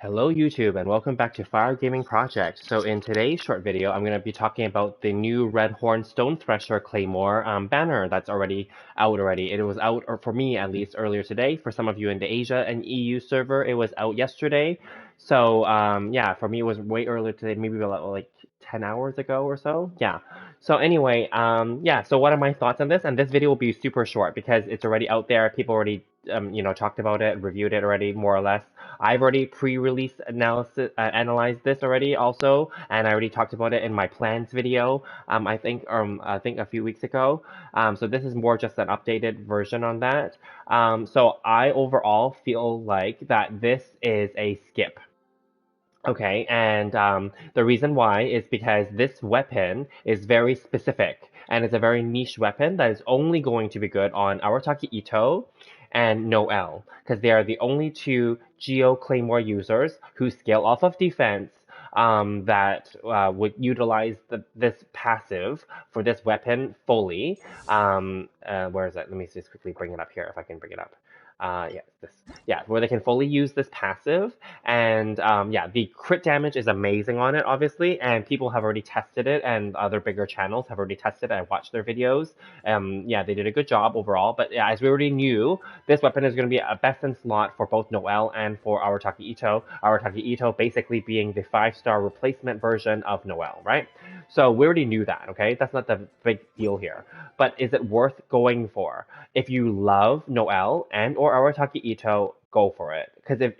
Hello YouTube and welcome back to Fire Gaming Project. So in today's short video, I'm going to be talking about the new Redhorn Stonethresher Claymore banner that's already out already. It was out, or for me at least, earlier today. For some of you in the Asia and EU server, it was out yesterday. So yeah, for me it was way earlier today, maybe about like 10 hours ago or so. Yeah. So anyway, yeah, so what are my thoughts on this? And this video will be super short because it's already out there. People already talked about it, reviewed it already, more or less. I've already pre-release analysis analyzed this already also, and I already talked about it in my plans video. I think a few weeks ago. So this is more just an updated version on that. So I overall feel like that this is a skip. Okay, and the reason why is because this weapon is very specific and it's a very niche weapon that is only going to be good on Arataki Ito and Noel because they are the only two Geo Claymore users who scale off of defense that would utilize this passive for this weapon fully. Where is it? Let me just quickly bring it up here if I can bring it up. Yeah, this. Yeah, where they can fully use this passive, and yeah, the crit damage is amazing on it, obviously, and people have already tested it, and other bigger channels have already tested it. I watched their videos. Yeah, they did a good job overall, but yeah, as we already knew, this weapon is going to be a best in slot for both Noel and for Arataki Ito. Arataki Ito basically being the 5-star replacement version of Noel, right? So we already knew that, okay? That's not the big deal here. But is it worth going for? If you love Noel and or Arataki Ito, go for it. Because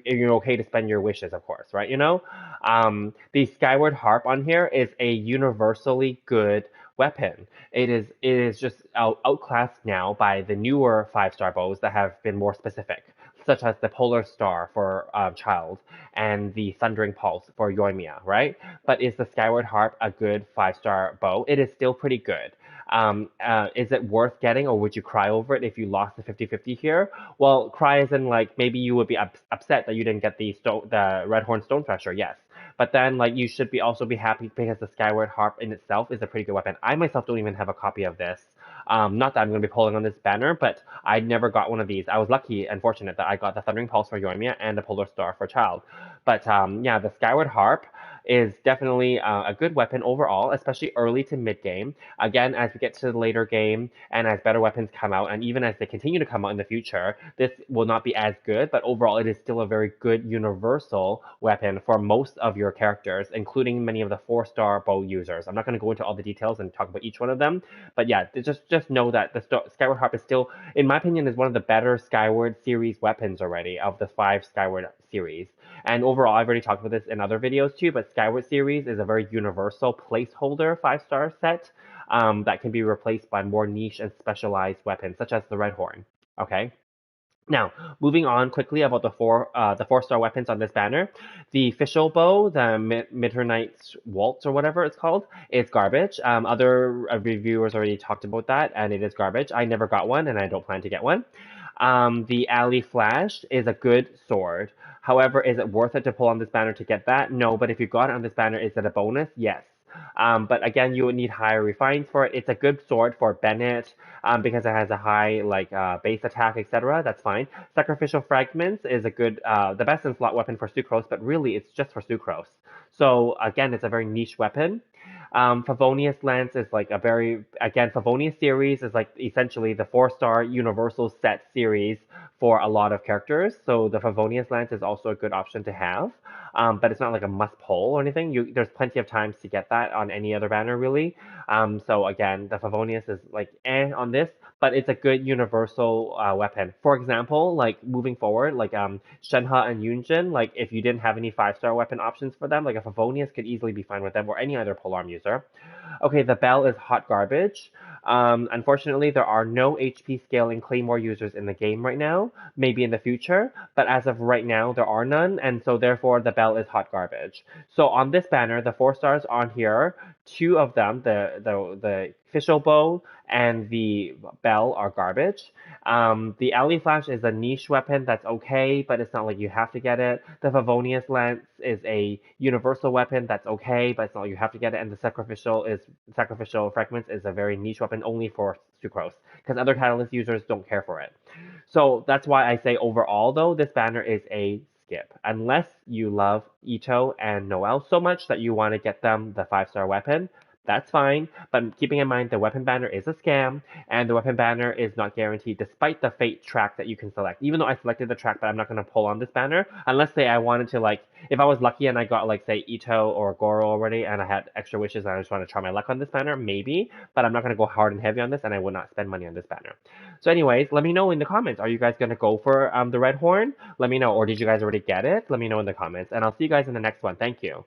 you're okay to spend your wishes, of course, right? The Skyward Harp on here is a universally good weapon. It is just outclassed now by the newer 5-star bows that have been more specific, such as the Polar Star for Child and the Thundering Pulse for Yoimiya, right? But is the Skyward Harp a good 5-star bow? It is still pretty good. Is it worth getting, or would you cry over it if you lost the 50-50 here? Well, cry as in like maybe you would be upset that you didn't get the Redhorn Stonethresher, yes. But then like you should be also be happy because the Skyward Harp in itself is a pretty good weapon. I myself don't even have a copy of this. Not that I'm going to be pulling on this banner, but I never got one of these. I was lucky and fortunate that I got the Thundering Pulse for Yoimiya and the Polar Star for Child. But yeah, the Skyward Harp is definitely a good weapon overall, especially early to mid game. Again, as we get to the later game and as better weapons come out, and even as they continue to come out in the future, this will not be as good, but overall it is still a very good universal weapon for most of your characters, including many of the 4-star bow users. I'm not going to go into all the details and talk about each one of them, but yeah, just know that the Skyward Harp is still, in my opinion, is one of the better Skyward series weapons already of the 5 Skyward series. And overall, I've already talked about this in other videos too, but Skyward series is a very universal placeholder 5-star set that can be replaced by more niche and specialized weapons, such as the Redhorn. Okay. Now, moving on quickly about the 4-star weapons on this banner, the Fischl Bow, the Mitternight's Waltz or whatever it's called, is garbage. Other reviewers already talked about that, and it is garbage. I never got one, and I don't plan to get one. The Alley Flash is a good sword. However, is it worth it to pull on this banner to get that? No, but if you got it on this banner, is it a bonus? Yes. But again, you would need higher refines for it. It's a good sword for Bennett because it has a high base attack, etc. That's fine. Sacrificial Fragments is a good, the best in slot weapon for Sucrose, but really it's just for Sucrose. So again, it's a very niche weapon. Favonius Lance is like a Favonius series is like essentially the 4-star universal set series for a lot of characters. So the Favonius Lance is also a good option to have. But it's not like a must pull or anything. There's plenty of times to get that on any other banner really. So again, the Favonius is like on this, but it's a good universal weapon. For example, like moving forward, like Shenhe and Yunjin, like if you didn't have any 5-star weapon options for them, like a Favonius could easily be fine with them or any other polearm user. Okay, the Bell is hot garbage. Unfortunately, there are no HP scaling Claymore users in the game right now. Maybe in the future, but as of right now, there are none, and so therefore the Bell is hot garbage. So on this banner, the 4-stars on here, 2 of them, the Fischl Bow and the Bell, are garbage. The Alley Flash is a niche weapon that's okay, but it's not like you have to get it. The Favonius Lance is a universal weapon that's okay, but it's not like you have to get it. And the Sacrificial Fragments is a very niche weapon only for Sucrose, because other Catalyst users don't care for it. So that's why I say overall, though, this banner is a skip. Unless you love Ito and Noelle so much that you want to get them the 5-star weapon, that's fine. But keeping in mind the weapon banner is a scam, and the weapon banner is not guaranteed despite the fate track that you can select. Even though I selected the track, but I'm not going to pull on this banner unless say I wanted to like, if I was lucky and I got like say Ito or Goro already and I had extra wishes and I just want to try my luck on this banner, maybe. But I'm not going to go hard and heavy on this, and I would not spend money on this banner. So anyways, let me know in the comments. Are you guys going to go for the Redhorn? Let me know. Or did you guys already get it? Let me know in the comments. And I'll see you guys in the next one. Thank you.